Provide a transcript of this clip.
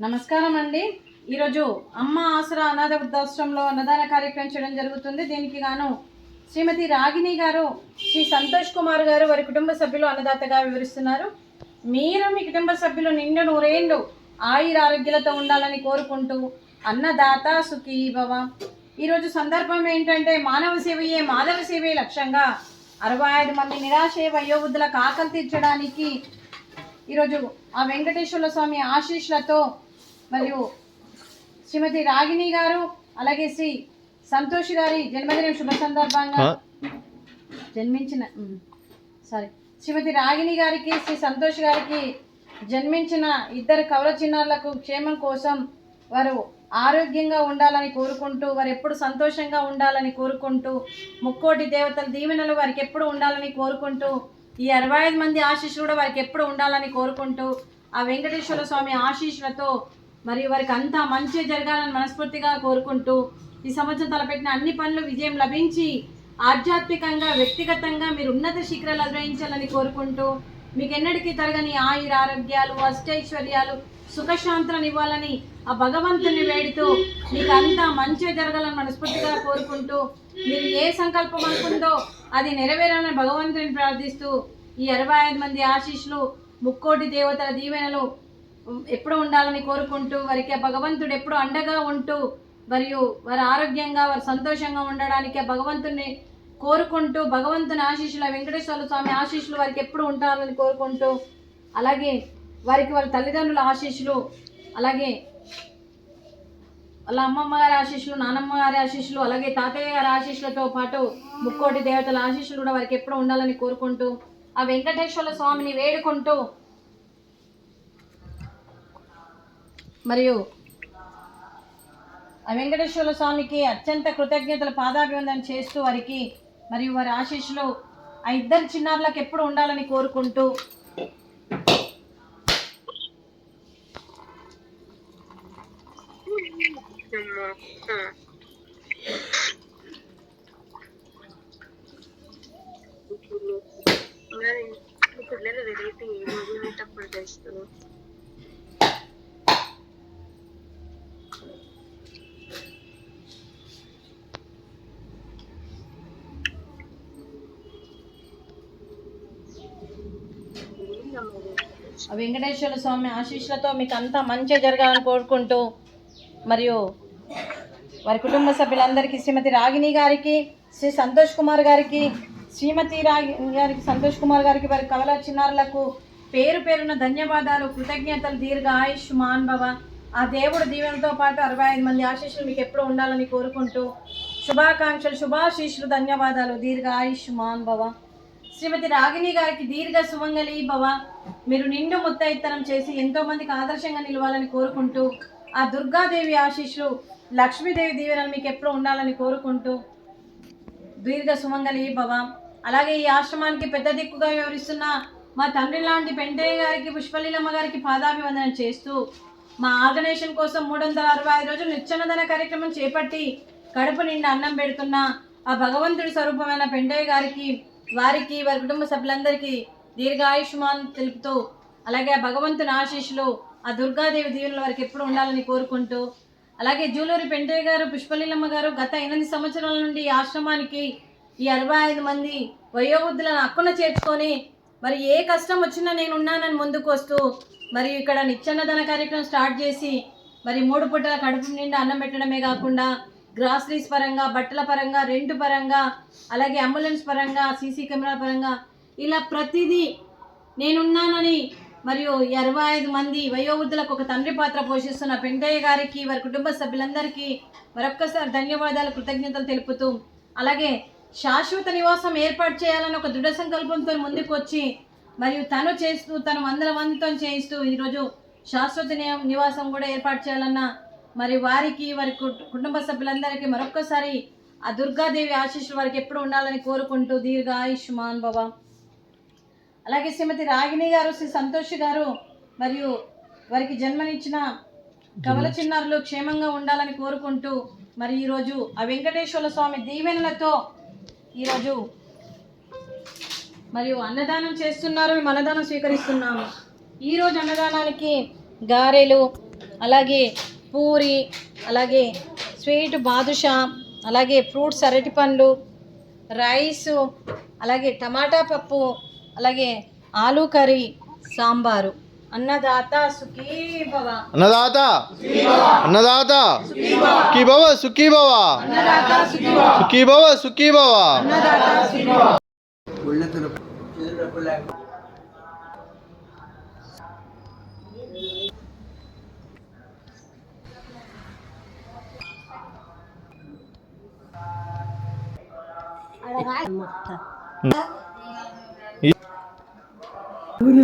నమస్కారం అండి. ఈరోజు అమ్మ ఆసరా అనాథ వృద్ధాశ్రమంలో అన్నదాన కార్యక్రమం చేయడం జరుగుతుంది. దీనికి గాను శ్రీమతి రాగిణి గారు, శ్రీ సంతోష్ కుమార్ గారు వారి కుటుంబ సభ్యులు అన్నదాతగా వివరిస్తున్నారు. మీరు మీ కుటుంబ సభ్యులు నిండు నూరేళ్ళు ఆయుర ఆరోగ్యాలతో ఉండాలని కోరుకుంటూ అన్నదాత సుఖీ భవ. ఈరోజు సందర్భం ఏంటంటే మానవ సేవయే మాధవ సేవే లక్ష్యంగా 65 మంది నిరాశయ వయోవృద్ధులకు ఆకలి తీర్చడానికి ఈరోజు ఆ వెంకటేశ్వర స్వామి ఆశీస్సులతో మరియు శ్రీమతి రాగిణి గారు అలాగే శ్రీ సంతోష్ గారి జన్మదిన శుభ సందర్భంగా శ్రీమతి రాగిణి గారికి శ్రీ సంతోష్ గారికి జన్మించిన ఇద్దరు కవల చిన్నారులకు క్షేమం కోసం వారు ఆరోగ్యంగా ఉండాలని కోరుకుంటూ వారు ఎప్పుడు సంతోషంగా ఉండాలని కోరుకుంటూ ముక్కోటి దేవతల దీవెనలు వారికి ఎప్పుడు ఉండాలని కోరుకుంటూ ఈ 65 మంది ఆశీస్సులు కూడా వారికి ఎప్పుడు ఉండాలని కోరుకుంటూ ఆ వెంకటేశ్వర స్వామి ఆశీస్సులతో మరియు వారికి అంతా మంచి జరగాలని మనస్ఫూర్తిగా కోరుకుంటూ ఈ సంవత్సరం తలపెట్టిన అన్ని పనులు విజయం లభించి ఆధ్యాత్మికంగా వ్యక్తిగతంగా మీరు ఉన్నత శిఖరాలు అధిరోహించాలని కోరుకుంటూ మీకు ఎన్నటికీ తరగని ఆయుర ఆరోగ్యాలు అష్టైశ్వర్యాలు సుఖశాంతులను ఇవ్వాలని ఆ భగవంతుని వేడుతూ మీకు అంతా మంచి జరగాలని మనస్ఫూర్తిగా కోరుకుంటూ మీరు ఏ సంకల్పం అనుకుందో అది నెరవేరాలని భగవంతుని ప్రార్థిస్తూ ఈ 65 మంది ఆశీస్సులు ముక్కోటి దేవతల దీవెనలు ఎప్పుడు ఉండాలని కోరుకుంటూ వారికి ఆ భగవంతుడు ఎప్పుడు అండగా ఉంటూ మరియు వారి ఆరోగ్యంగా వారు సంతోషంగా ఉండడానికి ఆ భగవంతుని కోరుకుంటూ భగవంతుని ఆశీస్సులు వెంకటేశ్వర స్వామి ఆశీస్సులు వారికి ఎప్పుడు ఉంటారని కోరుకుంటూ అలాగే వారికి వాళ్ళ తల్లిదండ్రుల ఆశీస్సులు అలాగే వాళ్ళ అమ్మమ్మ గారి ఆశీస్సులు నానమ్మ గారి ఆశీస్సులు అలాగే తాతయ్య గారి ఆశీస్సులతో పాటు ముక్కోటి దేవతల ఆశీస్సులు కూడా వారికి ఎప్పుడు ఉండాలని కోరుకుంటూ ఆ వెంకటేశ్వర స్వామిని వేడుకుంటూ మరియు ఆ వెంకటేశ్వర స్వామికి అత్యంత కృతజ్ఞతలు పాదాభివందనం చేస్తూ వారికి మరియు వారి ఆశీస్సులు ఆ ఇద్దరు చిన్నారులకు ఎప్పుడు ఉండాలని కోరుకుంటూ వెంకటేశ్వర స్వామి ఆశీస్సులతో మీకు అంతా మంచి జరగాలని కోరుకుంటూ మరియు వారి కుటుంబ సభ్యులందరికీ శ్రీమతి రాగిణి గారికి శ్రీ సంతోష్ కుమార్ గారికి శ్రీమతి రాగిణి గారికి సంతోష్ కుమార్ గారికి వారి కవల చిన్నారులకు పేరు పేరున ధన్యవాదాలు కృతజ్ఞతలు దీర్ఘ ఆయుష్మాన్ భవ. ఆ దేవుడు దీవెనతో పాటు 65 మంది ఆశీస్సులు మీకు ఎప్పుడు ఉండాలని కోరుకుంటూ శుభాకాంక్షలు శుభాశీస్సులు ధన్యవాదాలు దీర్ఘ ఆయుష్మాన్ భవ. శ్రీమతి రాగిణి గారికి దీర్ఘ సుమంగళి భవ. మీరు నిండు ముత్తైత్తనం చేసి ఎంతోమందికి ఆదర్శంగా నిలవాలని కోరుకుంటూ ఆ దుర్గాదేవి ఆశీస్సులు లక్ష్మీదేవి దీవెనలు మీకు ఎప్పుడు ఉండాలని కోరుకుంటూ దీర్ఘ సుమంగళి భవ. అలాగే ఈ ఆశ్రమానికి పెద్ద దిక్కుగా వివరిస్తున్న మా తండ్రి లాంటి పెంటయ్య గారికి పుష్పలీలమ్మ గారికి పాదాభివందనం చేస్తూ మా ఆర్గనైజేషన్ కోసం 365 రోజులు నిత్యాన్నదాన కార్యక్రమం చేపట్టి కడుపు నిండా అన్నం పెడుతున్న ఆ భగవంతుడి స్వరూపమైన పెంటయ్య గారికి వారికి వారి కుటుంబ సభ్యులందరికీ దీర్ఘాయుష్మాన్ తెలుపుతూ అలాగే ఆ భగవంతుని ఆశీస్సులు ఆ దుర్గాదేవి దీవెనలు వారికి ఎప్పుడు ఉండాలని కోరుకుంటూ అలాగే జూలూరి పెంటయ్య గారు పుష్పలీలమ్మ గారు గత 8 సంవత్సరాల నుండి ఈ ఆశ్రమానికి ఈ 65 మంది వయోవృద్ధులను హక్కున చేర్చుకొని మరి ఏ కష్టం వచ్చినా నేను ఉన్నానని ముందుకు వస్తూ మరి ఇక్కడ నిత్యాన్నదాన కార్యక్రమం స్టార్ట్ చేసి మరి 3 పూటల కడుపు నిండా అన్నం పెట్టడమే కాకుండా గ్రాసరీస్ పరంగా బట్టల పరంగా రెంట్ పరంగా అలాగే అంబులెన్స్ పరంగా సీసీ కెమెరా పరంగా ఇలా ప్రతిదీ నేనున్నానని మరియు 65 మంది వయోవృద్ధులకు ఒక తండ్రి పాత్ర పోషిస్తున్న పెంటయ్య గారికి వారి కుటుంబ సభ్యులందరికీ మరొక్కసారి ధన్యవాదాలు కృతజ్ఞతలు తెలుపుతూ అలాగే శాశ్వత నివాసం ఏర్పాటు చేయాలని ఒక దృఢ సంకల్పంతో ముందుకు వచ్చి మరియు తను 100 మందితో చేయిస్తూ ఈరోజు శాశ్వత నివాసం కూడా ఏర్పాటు చేయాలన్న మరి వారికి వారి కుటుంబ సభ్యులందరికీ మరొక్కసారి ఆ దుర్గాదేవి ఆశీస్సులు వారికి ఎప్పుడు ఉండాలని కోరుకుంటూ దీర్ఘ ఆయుష్మాన్ భవ. అలాగే శ్రీమతి రాగిణి గారు శ్రీ సంతోష్ గారు మరియు వారికి జన్మనిచ్చిన కవల చిన్నారులు క్షేమంగా ఉండాలని కోరుకుంటూ మరి ఈరోజు ఆ వెంకటేశ్వర స్వామి దీవెనలతో ఈరోజు మరియు అన్నదానం చేస్తున్నారు, మేము అన్నదానం స్వీకరిస్తున్నాము. ఈరోజు అన్నదానానికి గారెలు, అలాగే పూరి, అలాగే స్వీట్ బాదుషా, అలాగే ఫ్రూట్స్ అరటి పండ్లు, రైసు, అలాగే టమాటా పప్పు, అలాగే ఆలూ కర్రీ, సాంబారు. అన్నదాత సుఖీ భవ. అన్నదాత అన్నదాత సుఖీ భవ సుఖీ భవ సుఖీ భవ సుఖీ భవ. ఊరి